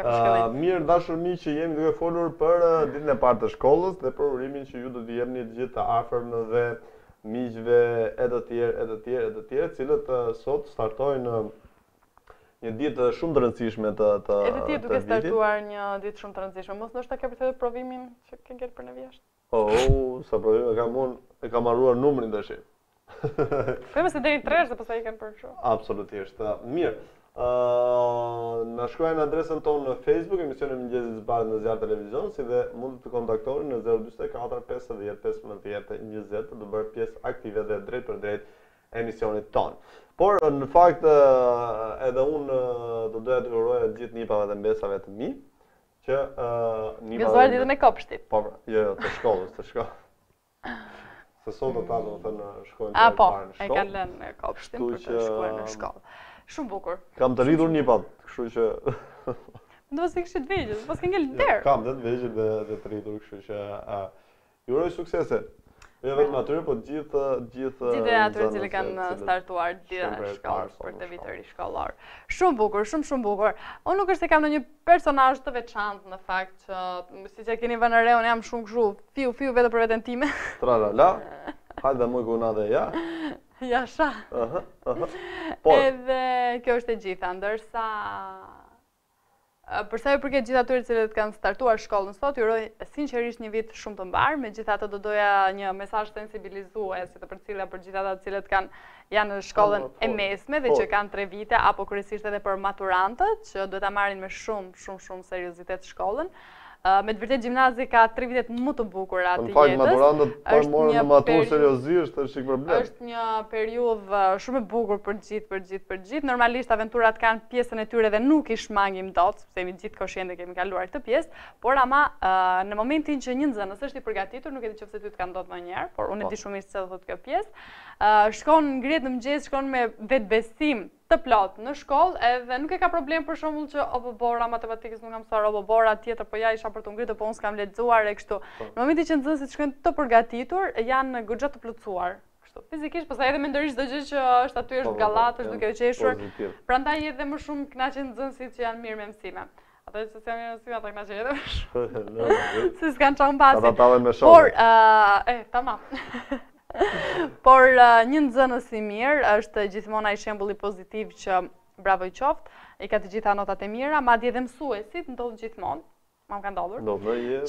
ke përshkëllim. Mirë, dashur miq, që jemi duke folur për ditën e parë të shkollës dhe për urimin që ju do t'i jepni të gjithë të afërm dhe miqve e të tjerë, cilët sot startojnë një ditë shumë të rëndësishme të Edhe ti duke startuar një ditë shumë të rëndësishme. Mos ndoshta ke përshtypur provimin që ke ngel për në vjesht. Sa provime kam unë, e kam harruar numrin tash. Po se deri 3 dhe pastaj i kanë për kështu. Absolutisht. Mirë. Na shkruajnë në adresën tonë në Facebook, emisioni Mëngjesit së Bardhë në Zjarr Televizion, si dhe mund të kontaktoni në 044 50 15 20 për të bërë pjesë aktive dhe drejt për drejt emisionit tonë. Por në fakt edhe unë do doja të uroja gjithë nipave dhe mbesave të mi që Gëzuar ditën e kopshtit. Po, jo, të shkollës. Se sot ata do të thënë shkojnë të parë në shkollë. E kanë lënë në kopshtin për të shkuar në shkollë. Shumë bukur. Kam të rritur nipat, kështu që do të kishit vegjël, pas ke ngel der. Kam të vegjël dhe të rritur, kështu që ju uroj suksese. Jo vetëm atyre, po gjithë atyre që kanë startuar ditën e shkollës për të vitin ri shkollor. Shumë bukur, shumë bukur. Unë nuk është se kam ndonjë personazh të veçantë në fakt që siç e keni vënë re, unë jam shumë kështu fiu vetëm për veten time. Tralala. Hajde më kuna dhe ja. Ja sha. Edhe kjo është e gjitha, ndërsa për sa i përket gjithë atyre që kanë startuar shkollën sot, ju uroj sinqerisht një vit shumë të mbar, megjithatë do doja një mesazh sensibilizues për gjithë ata të cilët janë në shkollën e mesme dhe që kanë 3 vite apo kryesisht edhe për maturantët që duhet ta marrin me shumë seriozitet shkollën. Me të vërtet gjimnazi ka 3 vitet më të bukura të jetës. Në fakt maturantët po morën në maturë seriozisht, është çik problem. Është një periudhë shumë e bukur për gjithë. Normalisht aventurat kanë pjesën e tyre dhe nuk i shmangim dot, sepse jemi gjithë koshient kemi kaluar këtë pjesë, por ama në momentin që një nxënës është i përgatitur, nuk e di nëse ty të kanë dot më njëherë, por unë e di shumë mirë se do thotë kjo pjesë. Shkon ngrihet në mëngjes, shkon me vetbesim të plot në shkollë edhe nuk e ka problem për shembull që apo bora matematikës nuk kam mësuar apo bora tjetër, po ja isha për të ngritur, po unë s'kam lexuar e kështu. Në momentin që nxënësit shkojnë të përgatitur, janë goxha të plotësuar. Kështu. Fizikisht, pastaj edhe mendorish çdo gjë që është aty është gallat, është duke u qeshur. Prandaj edhe më shumë kënaqen nxënësit që janë mirë me mësime. Ata që janë mirë me mësime, ata kënaqen edhe më shumë. Si s'kan çon pasi. Por, tamam. Por një nxënës i mirë është gjithmonë ai shembulli pozitiv që bravo i qoftë, i ka të gjitha notat e mira, madje edhe mësuesit ndodh gjithmonë. Ma më ka ndodhur.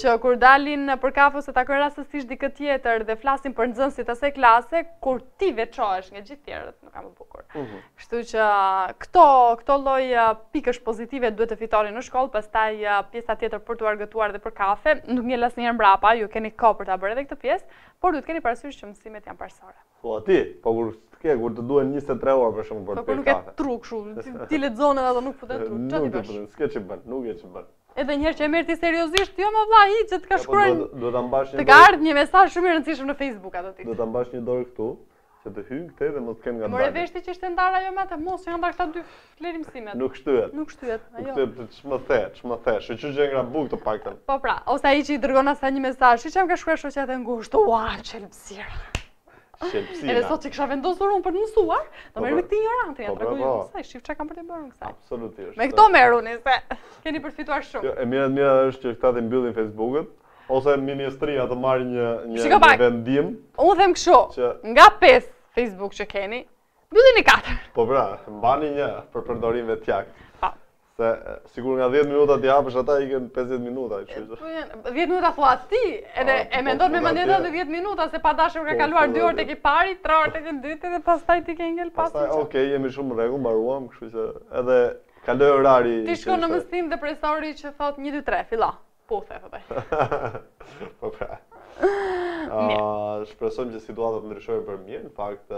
Që kur dalin për kafe ose takojnë rastësisht dikë tjetër dhe flasin për nxënësit asaj klase, kur ti veçohesh nga gjithë tjerët, nuk ka më bukur. Kështu që këto lloj pikësh pozitive duhet të fitoni në shkollë, pastaj pjesa tjetër për t'u argëtuar dhe për kafe, nuk ngel asnjëherë mbrapa, ju keni kohë për ta bërë edhe këtë pjesë, por duhet keni parasysh që mësimet janë parsorë. Po aty, po kur të duhen 23 orë për shkak për të pirë kafe. Po nuk e tru kështu, ti lexon edhe ato nuk futen tru. Çfarë ti bësh? S'ke ç'i bën, nuk e ç'i bën. Edhe njëherë që e merr ti seriozisht, jo më vlla, hiç që të ka shkruar. Duhet ta mbash një. Të ka ardhur një mesazh shumë i rëndësishëm në Facebook ato ti. Duhet ta mbash një dorë këtu, që të hyjë këtej dhe mos të kem nga dalë. More veshti që ishte ndar ajo me atë mos që nda këta dy fleri mësimet. Nuk shtyhet. Nuk shtyhet, ajo. Ç'më the, shoqë që ngra buk të paktën. Po pra, ose ai që i dërgon asaj një mesazh, siç jam ka shkruar shoqata e ngushtë, ua, çelpsira. Edhe sot që kisha vendosur unë për të mësuar, do merr me këtë ignorantin, ja tregoj kësaj, shif çka kam për të bërë unë kësaj. Absolutisht. Me këto merruni se keni përfituar shumë. Jo, e mira është që këta të mbyllin Facebook-ët, ose ministria të marrë një vendim. Unë them kështu, nga 5 Facebook që keni, mbyllini 4. Po pra, mbani një për përdorim vetjak. Se sigur nga 10 minuta t'i hapësh ata ikën 50 minuta, kështu. 10 minuta thua ti, edhe e mendon me mendjeta dhe 10 minuta se pa dashur ka kaluar 2 orë tek i pari, 3 orë tek i dyti dhe pastaj ti ke ngel pas. Pastaj okay, jemi shumë në rregull, mbaruam, kështu që edhe kaloi orari. Ti shkon në mësim dhe profesori që thot 1 2 3, fillo. Po the thotë. Po pra. Shpresojmë që situata të ndryshojë për mirë, në fakt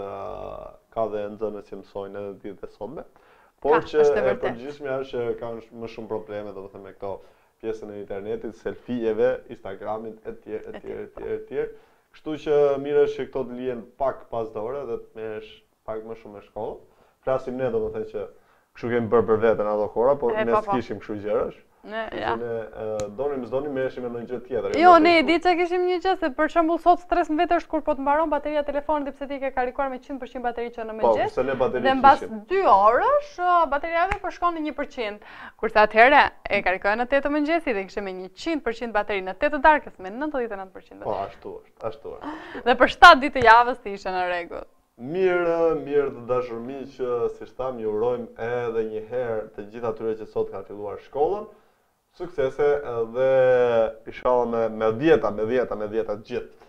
ka dhe nxënës që mësojnë edhe ditët e sotme. Por që e përgjithshmja është që kanë më shumë probleme, domethënë me këto pjesën e internetit, selfieve, Instagramit etj. Kështu që mirë është që këto të lihen pak pas dore dhe të merresh pak më shumë me shkollën. Flasim ne domethënë që kështu kemi bërë për veten ato kohra, por ne s'kishim kështu gjërash. Donim s'donim merreshim me ndonjë gjë tjetër. Jo, ne e di që kishim një gjë, se për shembull sot stres në vetë është kur po të mbaron bateria e telefonit dhe pse ti ke karikuar me 100% bateri që në mëngjes. Po, se ne bateri dhe mbas 2 orësh bateria jote po shkon në 1%. Kurse atëherë e karikoja në 8 të mëngjesit dhe kishte me 100% bateri në 8 të darkës me 99% bateri. Po, ashtu është. Dhe për 7 ditë të javës ti ishe në rregull. Mirë të dashur miq, si tham, ju urojmë edhe një herë të gjithë atyre që sot kanë filluar shkollën, suksese dhe inshallah me dhjeta gjithë.